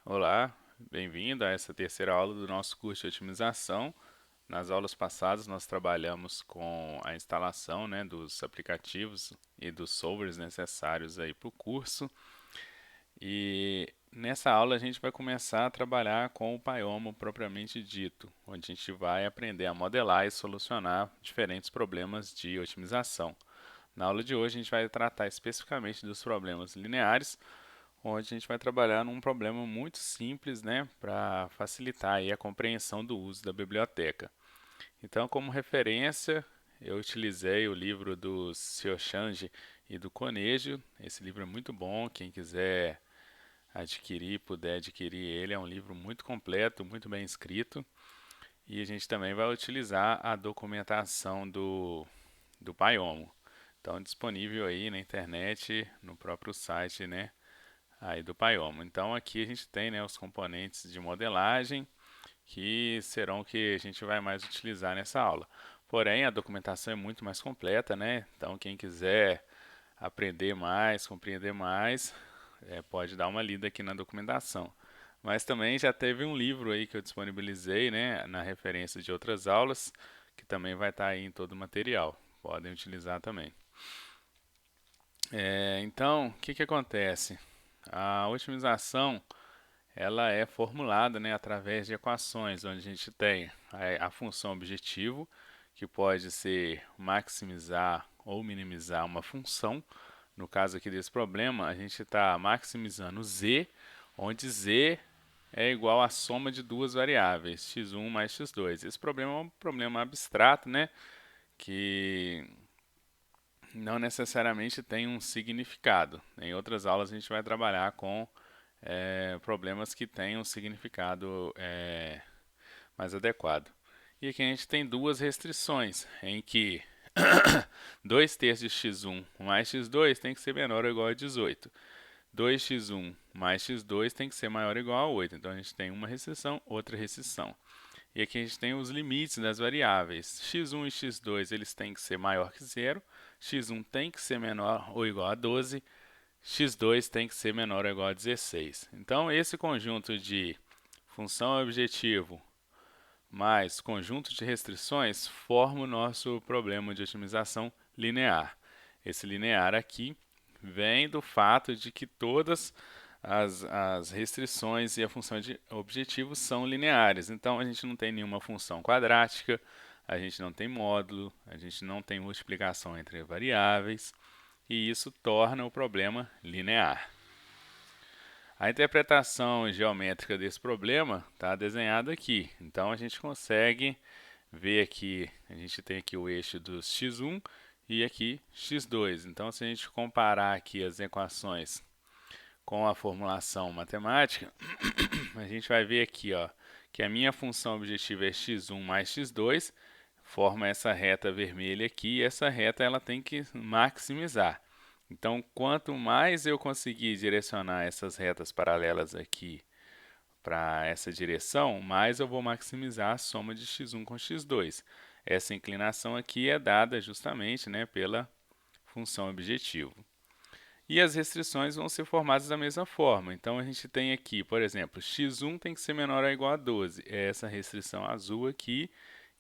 Olá, bem-vindo a essa terceira aula do nosso curso de otimização. Nas aulas passadas nós trabalhamos com a instalação, dos aplicativos e dos softwares necessários aí para o curso. E nessa aula a gente vai começar a trabalhar com o Pyomo propriamente dito, onde a gente vai aprender a modelar e solucionar diferentes problemas de otimização. Na aula de hoje a gente vai tratar especificamente dos problemas lineares, onde a gente vai trabalhar num problema muito simples, para facilitar aí a compreensão do uso da biblioteca. Então, como referência, eu utilizei o livro do Xioshanji e do Conejo. Esse livro é muito bom, quem quiser adquirir, puder adquirir ele, é um livro muito completo, muito bem escrito. E a gente também vai utilizar a documentação do Paiomo. Então, disponível aí na internet, no próprio site, aí do Paiomo. Então aqui a gente tem, os componentes de modelagem que serão o que a gente vai mais utilizar nessa aula. Porém, a documentação é muito mais completa, Então quem quiser aprender mais, compreender mais, pode dar uma lida aqui na documentação. Mas também já teve um livro aí que eu disponibilizei, na referência de outras aulas, que também vai estar aí em todo o material. Podem utilizar também. Então, o que que acontece? A otimização ela é formulada, através de equações, onde a gente tem a função objetivo, que pode ser maximizar ou minimizar uma função. No caso aqui desse problema, a gente está maximizando z, onde z é igual à soma de duas variáveis, x1 mais x2. Esse problema é um problema abstrato, que não necessariamente tem um significado. Em outras aulas a gente vai trabalhar com problemas que têm um significado mais adequado. E aqui a gente tem duas restrições, em que 2 terços de x1 mais x2 tem que ser menor ou igual a 18. 2x1 mais x2 tem que ser maior ou igual a 8. Então a gente tem uma restrição, outra restrição. E aqui a gente tem os limites das variáveis. x1 e x2 eles têm que ser maior que zero, x1 tem que ser menor ou igual a 12, x2 tem que ser menor ou igual a 16. Então, esse conjunto de função objetivo mais conjunto de restrições forma o nosso problema de otimização linear. Esse linear aqui vem do fato de que todas as restrições e a função de objetivo são lineares. Então, a gente não tem nenhuma função quadrática, a gente não tem módulo, a gente não tem multiplicação entre variáveis, e isso torna o problema linear. A interpretação geométrica desse problema está desenhada aqui. Então a gente consegue ver aqui, a gente tem aqui o eixo dos x1 e aqui x2. Então se a gente comparar aqui as equações com a formulação matemática, a gente vai ver aqui, que a minha função objetiva é x1 mais x2, forma essa reta vermelha aqui, e essa reta ela tem que maximizar. Então, quanto mais eu conseguir direcionar essas retas paralelas aqui para essa direção, mais eu vou maximizar a soma de x1 com x2. Essa inclinação aqui é dada justamente, pela função objetivo. E as restrições vão ser formadas da mesma forma. Então, a gente tem aqui, por exemplo, x1 tem que ser menor ou igual a 12. É essa restrição azul aqui.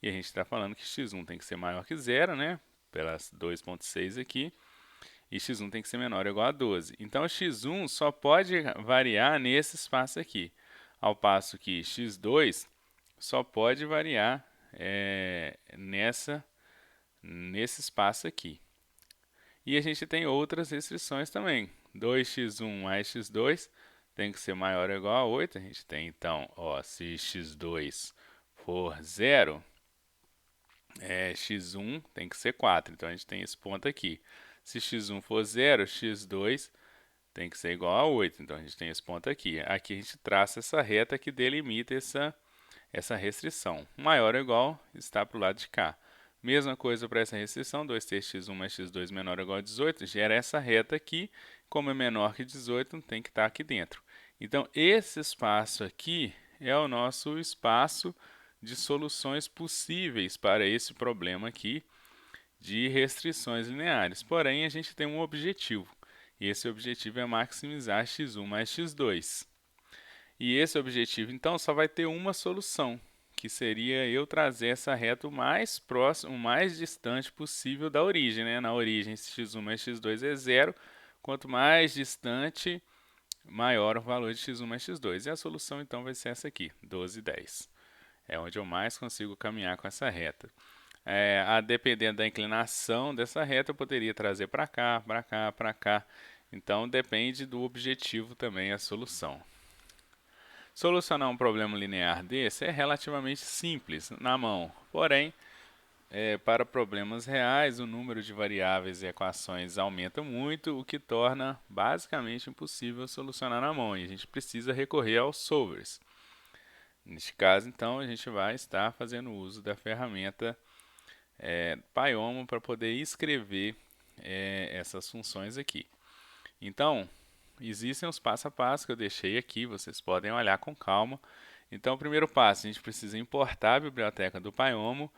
E a gente está falando que x1 tem que ser maior que zero, pelas 2,6 aqui. E x1 tem que ser menor ou igual a 12. Então, x1 só pode variar nesse espaço aqui, ao passo que x2 só pode variar nesse espaço aqui. E a gente tem outras restrições também. 2x1 mais x2 tem que ser maior ou igual a 8. A gente tem então, se x2 for zero, x1 tem que ser 4. Então a gente tem esse ponto aqui. Se x1 for zero, x2 tem que ser igual a 8. Então a gente tem esse ponto aqui. Aqui a gente traça essa reta que delimita essa restrição. Maior ou igual está para o lado de cá. Mesma coisa para essa restrição, 2t(x1 mais x2 menor ou igual a 18, gera essa reta aqui, como é menor que 18, tem que estar aqui dentro. Então, esse espaço aqui é o nosso espaço de soluções possíveis para esse problema aqui de restrições lineares. Porém, a gente tem um objetivo, e esse objetivo é maximizar x1 mais x2. E esse objetivo, então, só vai ter uma solução, que seria eu trazer essa reta o mais próximo, o mais distante possível da origem, né? Na origem, x1 mais x2 é zero. Quanto mais distante, maior o valor de x1 mais x2. E a solução, então, vai ser essa aqui, 12, 10. É onde eu mais consigo caminhar com essa reta. A depender da inclinação dessa reta, eu poderia trazer para cá, para cá, para cá. Então, depende do objetivo também a solução. Solucionar um problema linear desse é relativamente simples na mão, porém, para problemas reais, o número de variáveis e equações aumenta muito, o que torna basicamente impossível solucionar na mão, e a gente precisa recorrer aos solvers. Neste caso, então, a gente vai estar fazendo uso da ferramenta Pyomo para poder escrever essas funções aqui. Então, existem os passo a passo que eu deixei aqui, vocês podem olhar com calma. Então, o primeiro passo, a gente precisa importar a biblioteca do Pyomo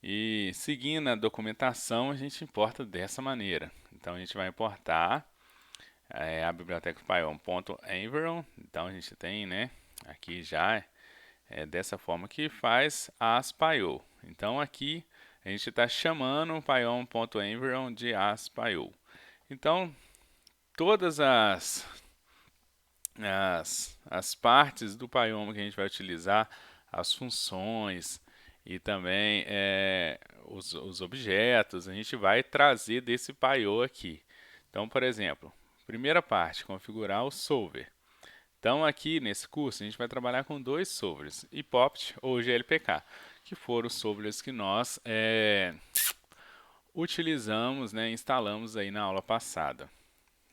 e, seguindo a documentação, a gente importa dessa maneira. Então, a gente vai importar a biblioteca Pyomo.environ. Então, a gente tem, né, aqui já dessa forma que faz as.py. Então, aqui a gente está chamando o Pyomo.environ de as.py. Então, todas as partes do Pyomo que a gente vai utilizar, as funções e também os objetos, a gente vai trazer desse Pyo aqui. Então, por exemplo, primeira parte, configurar o solver. Então, aqui nesse curso, a gente vai trabalhar com dois solvers, IPOPT ou GLPK, que foram os solvers que nós utilizamos, né, instalamos aí na aula passada.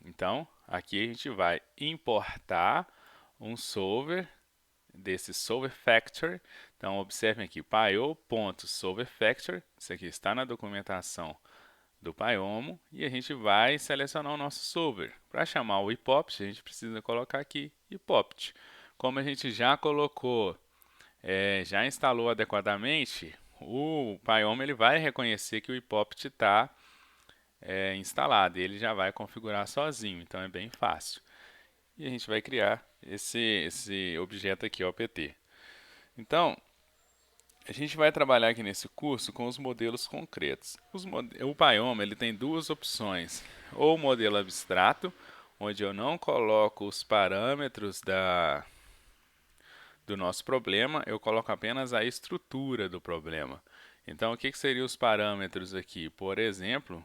Então, aqui a gente vai importar um solver desse solver factor. Então, observem aqui, pyo.solverFactor, isso aqui está na documentação do Pyomo, e a gente vai selecionar o nosso solver. Para chamar o IPOPT, a gente precisa colocar aqui IPOPT. Como a gente já colocou, já instalou adequadamente, o Pyomo ele vai reconhecer que o IPOPT está instalado, e ele já vai configurar sozinho, então é bem fácil. E a gente vai criar esse objeto aqui, OPT. Então, a gente vai trabalhar aqui nesse curso com os modelos concretos. O Pyomo ele tem duas opções, ou o modelo abstrato, onde eu não coloco os parâmetros do nosso problema, eu coloco apenas a estrutura do problema. Então, o que seriam os parâmetros aqui? Por exemplo,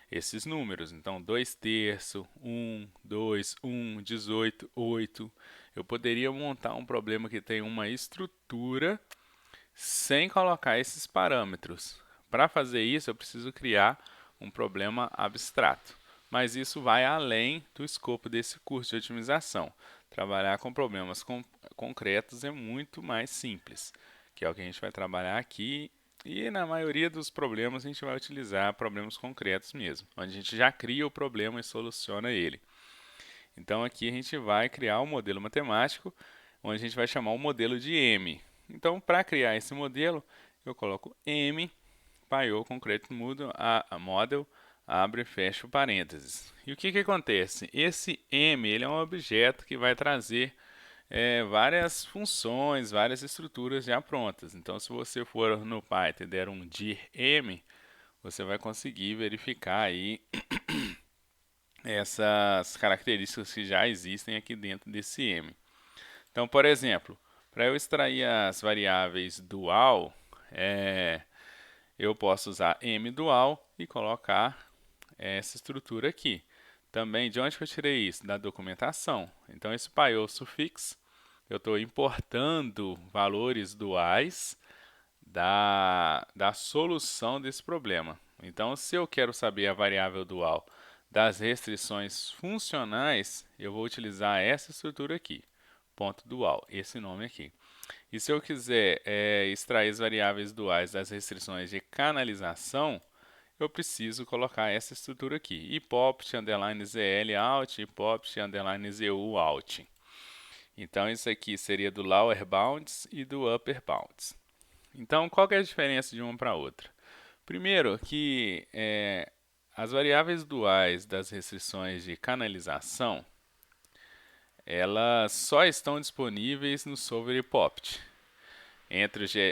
esses números. Então, 2 terços, 1, 2, 1, 18, 8. Eu poderia montar um problema que tem uma estrutura sem colocar esses parâmetros. Para fazer isso, eu preciso criar um problema abstrato. Mas isso vai além do escopo desse curso de otimização. Trabalhar com problemas concretos é muito mais simples, que é o que a gente vai trabalhar aqui. E na maioria dos problemas a gente vai utilizar problemas concretos mesmo, onde a gente já cria o problema e soluciona ele. Então aqui a gente vai criar um modelo matemático, onde a gente vai chamar o modelo de M. Então, para criar esse modelo, eu coloco M, Pyo Concrete Model, abre e fecha parênteses. E o que acontece? Esse M ele é um objeto que vai trazer várias funções, várias estruturas já prontas. Então, se você for no Python e der um dir M, você vai conseguir verificar aí essas características que já existem aqui dentro desse M. Então, por exemplo, para eu extrair as variáveis dual, eu posso usar M dual e colocar essa estrutura aqui. Também, de onde que eu tirei isso? Da documentação. Então, esse pyo suffix, eu estou importando valores duais da solução desse problema. Então, se eu quero saber a variável dual das restrições funcionais, eu vou utilizar essa estrutura aqui, ponto dual, esse nome aqui. E se eu quiser extrair as variáveis duais das restrições de canalização, eu preciso colocar essa estrutura aqui, ipopt underline zl out, ipopt underline zu out. Então, isso aqui seria do lower bounds e do upper bounds. Então, qual que é a diferença de uma para outra? Primeiro, que as variáveis duais das restrições de canalização, elas só estão disponíveis no Solver e Popt.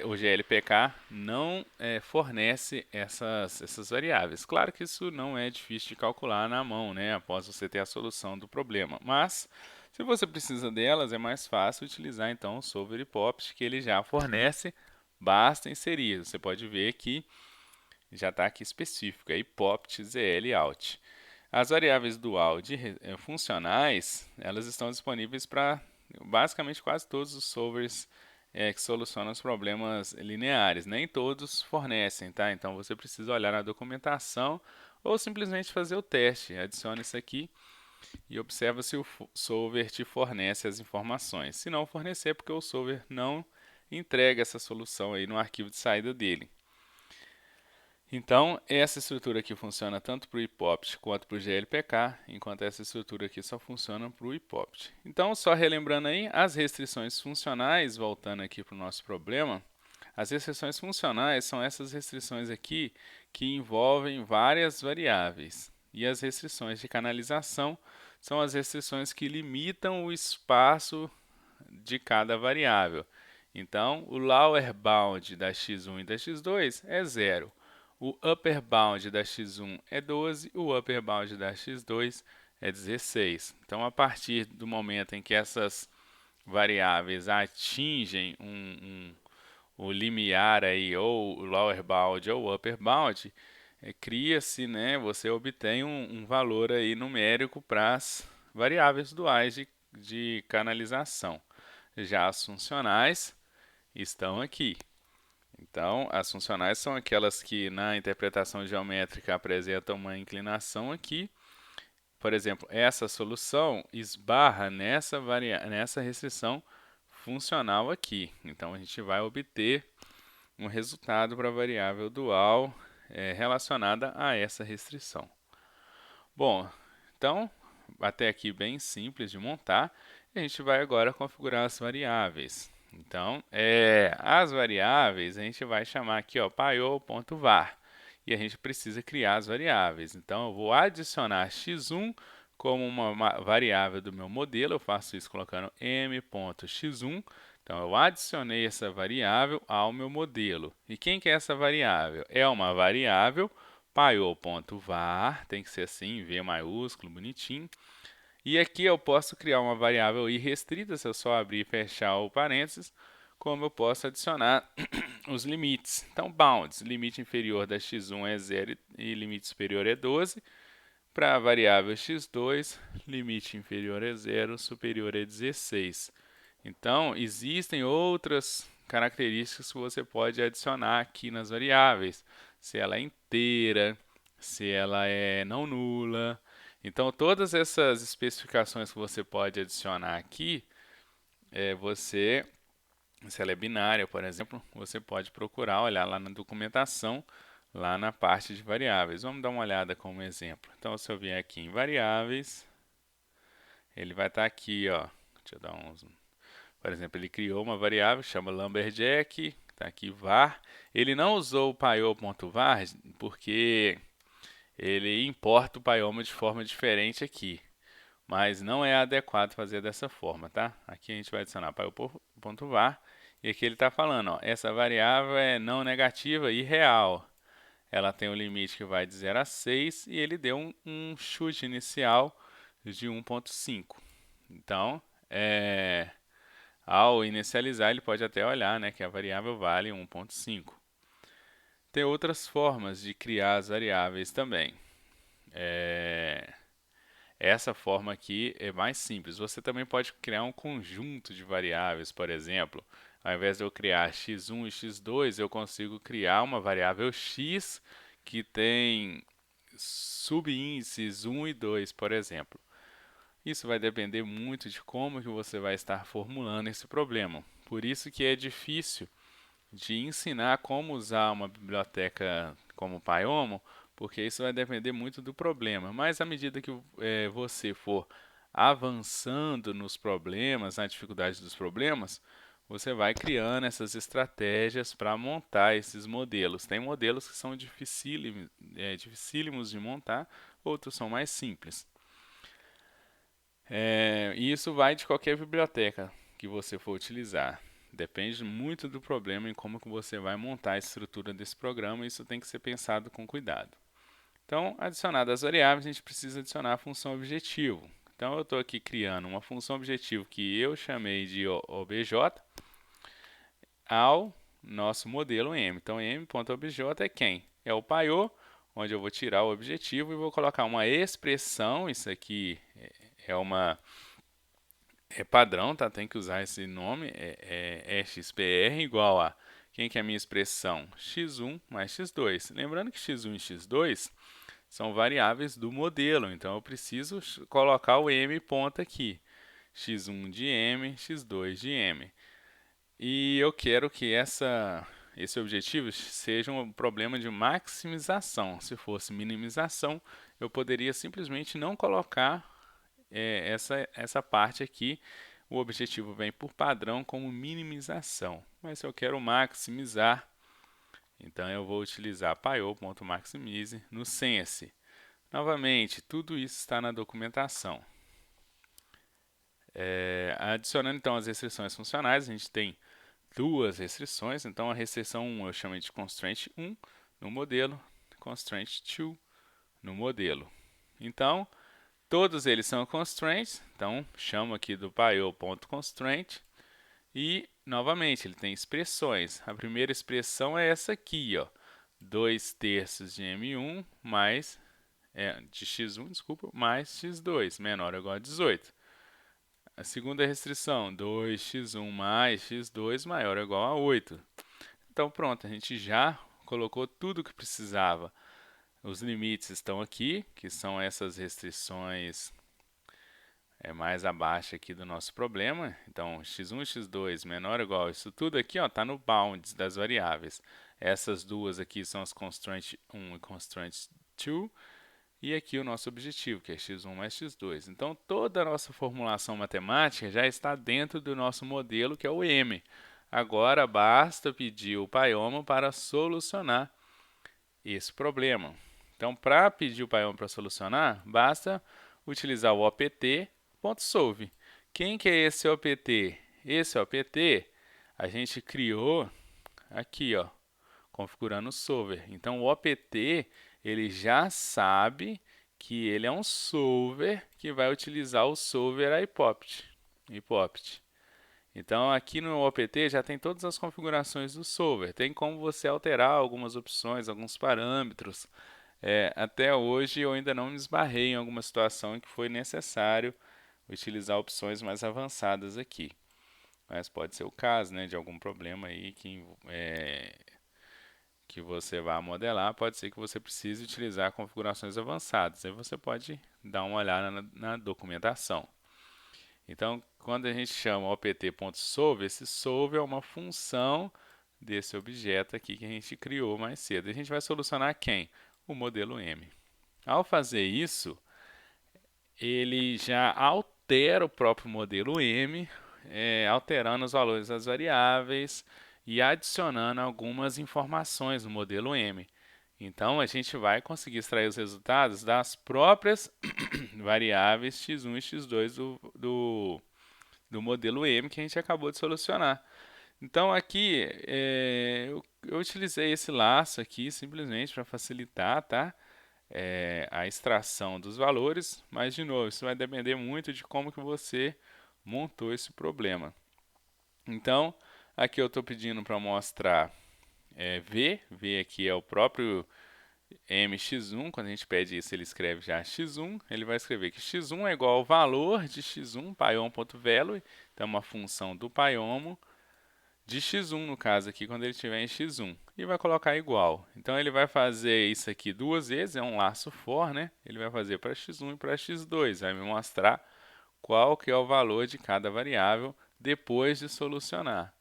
O GLPK não fornece essas variáveis. Claro que isso não é difícil de calcular na mão, né, após você ter a solução do problema. Mas, se você precisa delas, é mais fácil utilizar então o Solver e Popt, que ele já fornece, basta inserir. Você pode ver que já está aqui específico, aí popt zl out. As variáveis dual funcionais, elas estão disponíveis para basicamente quase todos os solvers que solucionam os problemas lineares. Nem todos fornecem, tá? Então você precisa olhar na documentação ou simplesmente fazer o teste. Adicione isso aqui e observa se o solver te fornece as informações. Se não fornecer, é porque o solver não entrega essa solução aí no arquivo de saída dele. Então, essa estrutura aqui funciona tanto para o IPOPT quanto para o GLPK, enquanto essa estrutura aqui só funciona para o IPOPT. Então, só relembrando aí, as restrições funcionais, voltando aqui para o nosso problema, as restrições funcionais são essas restrições aqui que envolvem várias variáveis. E as restrições de canalização são as restrições que limitam o espaço de cada variável. Então, o lower bound da x1 e da x2 é 0. O upper bound da x1 é 12, o upper bound da x2 é 16. Então, a partir do momento em que essas variáveis atingem o limiar aí, ou o lower bound ou o upper bound, cria-se, né, você obtém um valor aí numérico para as variáveis duais de canalização. Já as funcionais estão aqui. Então, as funcionais são aquelas que na interpretação geométrica apresentam uma inclinação aqui. Por exemplo, essa solução esbarra nessa restrição funcional aqui. Então, a gente vai obter um resultado para a variável dual relacionada a essa restrição. Bom, então, até aqui bem simples de montar. A gente vai agora configurar as variáveis. Então, as variáveis a gente vai chamar aqui, ó, pio.var. E a gente precisa criar as variáveis. Então, eu vou adicionar x1 como uma variável do meu modelo. Eu faço isso colocando m.x1. Então, eu adicionei essa variável ao meu modelo. E quem que é essa variável? É uma variável pio.var, tem que ser assim, V maiúsculo, bonitinho. E aqui eu posso criar uma variável irrestrita, se eu só abrir e fechar o parênteses, como eu posso adicionar os limites. Então, bounds, limite inferior da x1 é 0 e limite superior é 12. Para a variável x2, limite inferior é 0, superior é 16. Então, existem outras características que você pode adicionar aqui nas variáveis. Se ela é inteira, se ela é não nula. Então, todas essas especificações que você pode adicionar aqui, se ela é binária, por exemplo, você pode procurar, olhar lá na documentação, lá na parte de variáveis. Vamos dar uma olhada como exemplo. Então, se eu vier aqui em variáveis, ele vai estar aqui, ó. Deixa eu dar uns. Por exemplo, ele criou uma variável, chama Lumberjack, está aqui var. Ele não usou o pio.var porque ele importa o Pyoma de forma diferente aqui, mas não é adequado fazer dessa forma, tá? Aqui a gente vai adicionar pio.var e aqui ele está falando, ó, essa variável é não negativa e real. Ela tem um limite que vai de 0 a 6 e ele deu um chute inicial de 1.5. Então, ao inicializar, ele pode até olhar, né, que a variável vale 1.5. Tem outras formas de criar as variáveis também. Essa forma aqui é mais simples. Você também pode criar um conjunto de variáveis, por exemplo. Ao invés de eu criar x1 e x2, eu consigo criar uma variável x que tem subíndices 1 e 2, por exemplo. Isso vai depender muito de como que você vai estar formulando esse problema. Por isso que é difícil de ensinar como usar uma biblioteca como o Pyomo, porque isso vai depender muito do problema. Mas à medida que você for avançando nos problemas, na dificuldade dos problemas, você vai criando essas estratégias para montar esses modelos. Tem modelos que são dificílimos de montar, outros são mais simples. E isso vai de qualquer biblioteca que você for utilizar. Depende muito do problema e como que você vai montar a estrutura desse programa, e isso tem que ser pensado com cuidado. Então, adicionadas as variáveis, a gente precisa adicionar a função objetivo. Então, eu estou aqui criando uma função objetivo que eu chamei de obj ao nosso modelo M. Então, m.obj é quem? É o paiô, onde eu vou tirar o objetivo e vou colocar uma expressão. Isso aqui é padrão, tá? Tem que usar esse nome, XPR igual a, quem que é a minha expressão? x1 mais x2. Lembrando que x1 e x2 são variáveis do modelo, então eu preciso colocar o m ponta aqui. x1 de m, x2 de m. E eu quero que esse objetivo seja um problema de maximização. Se fosse minimização, eu poderia simplesmente não colocar essa parte aqui. O objetivo vem por padrão como minimização. Mas se eu quero maximizar, então eu vou utilizar pio.maximize no sense. Novamente, tudo isso está na documentação. Adicionando então as restrições funcionais, a gente tem duas restrições. Então a restrição 1 eu chamo de constraint 1 no modelo, constraint 2 no modelo. Então, todos eles são constraints, então chamo aqui do pio.constraint e, novamente, ele tem expressões. A primeira expressão é essa aqui, ó, 2/3 de m1 mais, de x1, desculpa, mais x2, menor ou igual a 18. A segunda restrição, 2x1 mais x2 maior ou igual a 8. Então, pronto, a gente já colocou tudo o que precisava. Os limites estão aqui, que são essas restrições mais abaixo aqui do nosso problema. Então, x1 e x2 menor ou igual a isso tudo aqui está no bounds das variáveis. Essas duas aqui são as constraint 1 e constraint 2. E aqui o nosso objetivo, que é x1 mais x2. Então, toda a nossa formulação matemática já está dentro do nosso modelo, que é o M. Agora, basta pedir o Pyomo para solucionar esse problema. Então, para pedir o Pyomo para solucionar, basta utilizar o opt.solve. Quem que é esse opt? Esse opt a gente criou aqui, ó, configurando o solver. Então, o opt ele já sabe que ele é um solver que vai utilizar o solver ipopt. Então, aqui no opt já tem todas as configurações do solver. Tem como você alterar algumas opções, alguns parâmetros. Até hoje eu ainda não me esbarrei em alguma situação em que foi necessário utilizar opções mais avançadas aqui. Mas pode ser o caso, né, de algum problema aí que você vai modelar, pode ser que você precise utilizar configurações avançadas. Aí você pode dar uma olhada na documentação. Então, quando a gente chama opt.solve, esse solve é uma função desse objeto aqui que a gente criou mais cedo. A gente vai solucionar quem? O modelo M. Ao fazer isso, ele já altera o próprio modelo M, alterando os valores das variáveis e adicionando algumas informações no modelo M. Então, a gente vai conseguir extrair os resultados das próprias variáveis x1 e x2 do modelo M que a gente acabou de solucionar. Então, aqui, eu utilizei esse laço aqui simplesmente para facilitar, tá? A extração dos valores, mas, de novo, isso vai depender muito de como que você montou esse problema. Então, aqui eu estou pedindo para mostrar V aqui é o próprio mx1, quando a gente pede isso, ele escreve já x1, ele vai escrever que x1 é igual ao valor de x1, pyomo.value, então é uma função do pyomo, de x1 no caso aqui, quando ele estiver em x1, e vai colocar igual. Então ele vai fazer isso aqui duas vezes, é um laço for, né? Ele vai fazer para x1 e para x2, vai me mostrar qual que é o valor de cada variável depois de solucionar.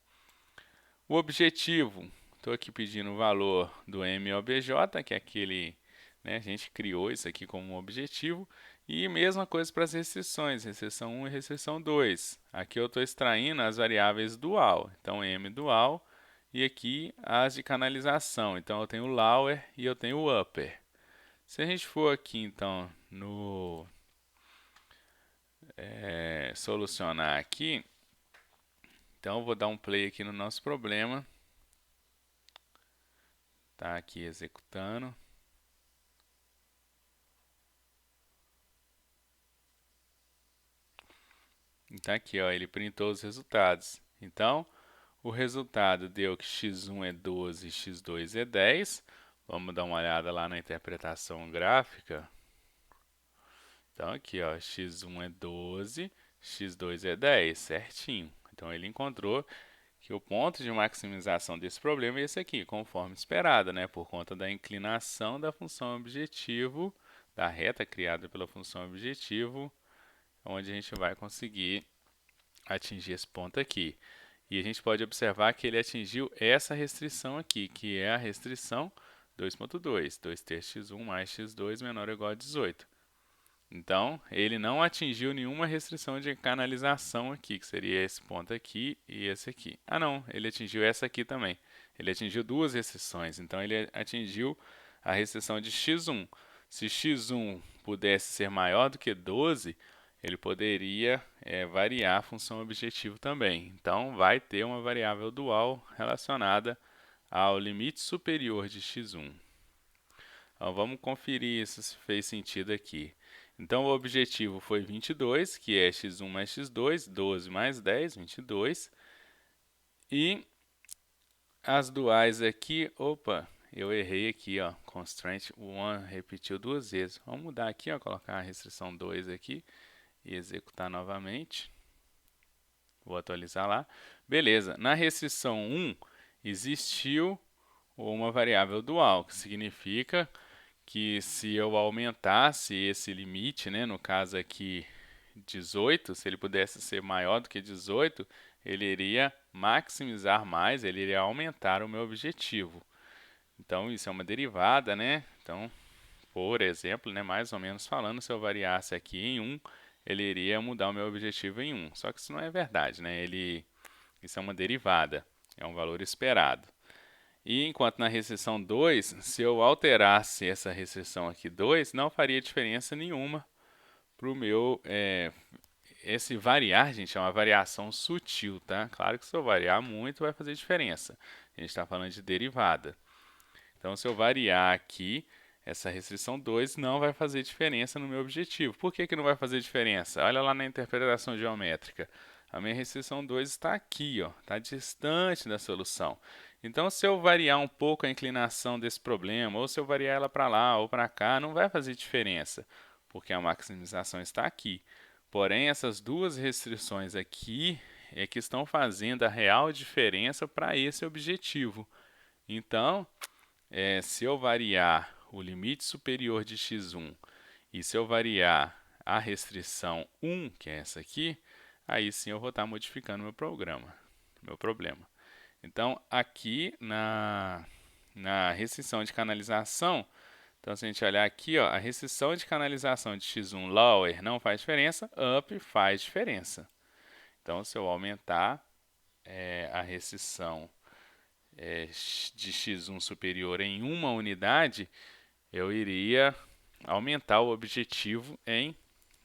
O objetivo, estou aqui pedindo o valor do MOBJ, que é aquele, né, a gente criou isso aqui como um objetivo, e mesma coisa para as restrições, restrição 1 e restrição 2. Aqui eu estou extraindo as variáveis dual, então M dual, e aqui as de canalização, então eu tenho o lower e eu tenho o upper. Se a gente for aqui então solucionar aqui. Então, eu vou dar um play aqui no nosso problema. Tá aqui executando. Então, aqui, ó, ele printou os resultados. Então, o resultado deu que x1 é 12 e x2 é 10. Vamos dar uma olhada lá na interpretação gráfica. Então, aqui, ó, x1 é 12, x2 é 10, certinho. Então, ele encontrou que o ponto de maximização desse problema é esse aqui, conforme esperado, né? Por conta da inclinação da função objetivo, da reta criada pela função objetivo, onde a gente vai conseguir atingir esse ponto aqui. E a gente pode observar que ele atingiu essa restrição aqui, que é a restrição 2.2, 2/3 x1 mais x2 menor ou igual a 18. Então, ele não atingiu nenhuma restrição de canalização aqui, que seria esse ponto aqui e esse aqui. Ah, não, ele atingiu essa aqui também. Ele atingiu duas restrições, então ele atingiu a restrição de x1. Se x1 pudesse ser maior do que 12, ele poderia variar a função objetivo também. Então, vai ter uma variável dual relacionada ao limite superior de x1. Então, vamos conferir se fez sentido aqui. Então, o objetivo foi 22, que é x1 mais x2, 12 mais 10, 22. E as duais aqui, opa, eu errei aqui, ó, constraint 1 repetiu duas vezes. Vamos mudar aqui, ó, colocar a restrição 2 aqui e executar novamente. Vou atualizar lá. Beleza, na restrição 1 existiu uma variável dual, que significa que se eu aumentasse esse limite, né, no caso aqui 18, se ele pudesse ser maior do que 18, ele iria maximizar mais, ele iria aumentar o meu objetivo. Então, isso é uma derivada, né? Então, por exemplo, né, mais ou menos falando, se eu variasse aqui em 1, ele iria mudar o meu objetivo em 1. Só que isso não é verdade, né? Isso é uma derivada, é um valor esperado. E enquanto na restrição 2, se eu alterasse essa restrição aqui 2, não faria diferença nenhuma para o meu... esse variar, gente, é uma variação sutil, tá? Claro que se eu variar muito vai fazer diferença. A gente está falando de derivada. Então, se eu variar aqui, essa restrição 2 não vai fazer diferença no meu objetivo. Por que não vai fazer diferença? Olha lá na interpretação geométrica. A minha restrição 2 está aqui, ó, está distante da solução. Então, se eu variar um pouco a inclinação desse problema, ou se eu variar ela para lá ou para cá, não vai fazer diferença, porque a maximização está aqui. Porém, essas duas restrições aqui é que estão fazendo a real diferença para esse objetivo. Então, se eu variar o limite superior de x1 e se eu variar a restrição 1, que é essa aqui, aí sim eu vou estar modificando meu problema. Então, aqui na restrição de canalização, então se a gente olhar aqui, ó, a restrição de canalização de x1 lower não faz diferença, up faz diferença. Então, se eu aumentar a restrição de x1 superior em uma unidade, eu iria aumentar o objetivo em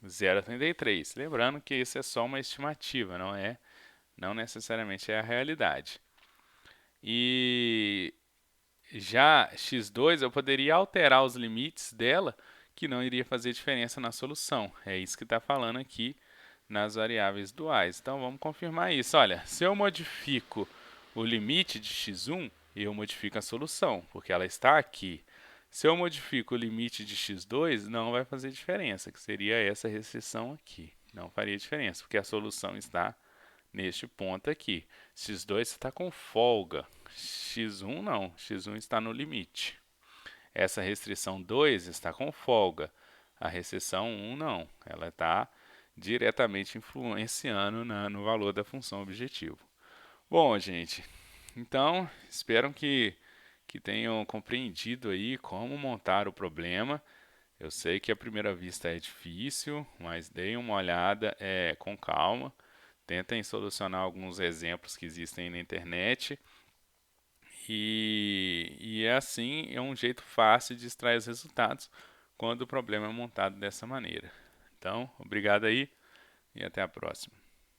0,33. Lembrando que isso é só uma estimativa, não necessariamente é a realidade. E já x2 eu poderia alterar os limites dela, que não iria fazer diferença na solução. É isso que está falando aqui nas variáveis duais. Então vamos confirmar isso. Olha, se eu modifico o limite de x1, eu modifico a solução, porque ela está aqui. Se eu modifico o limite de x2, não vai fazer diferença, que seria essa restrição aqui. Não faria diferença, porque a solução está neste ponto aqui. x2 está com folga, x1 não, x1 está no limite. Essa restrição 2 está com folga, a restrição 1 não, ela está diretamente influenciando no valor da função objetivo. Bom, gente, então espero que tenham compreendido aí como montar o problema. Eu sei que à primeira vista é difícil, mas deem uma olhada com calma. Tentem solucionar alguns exemplos que existem na internet. E é assim, é um jeito fácil de extrair os resultados quando o problema é montado dessa maneira. Então, obrigado aí e até a próxima.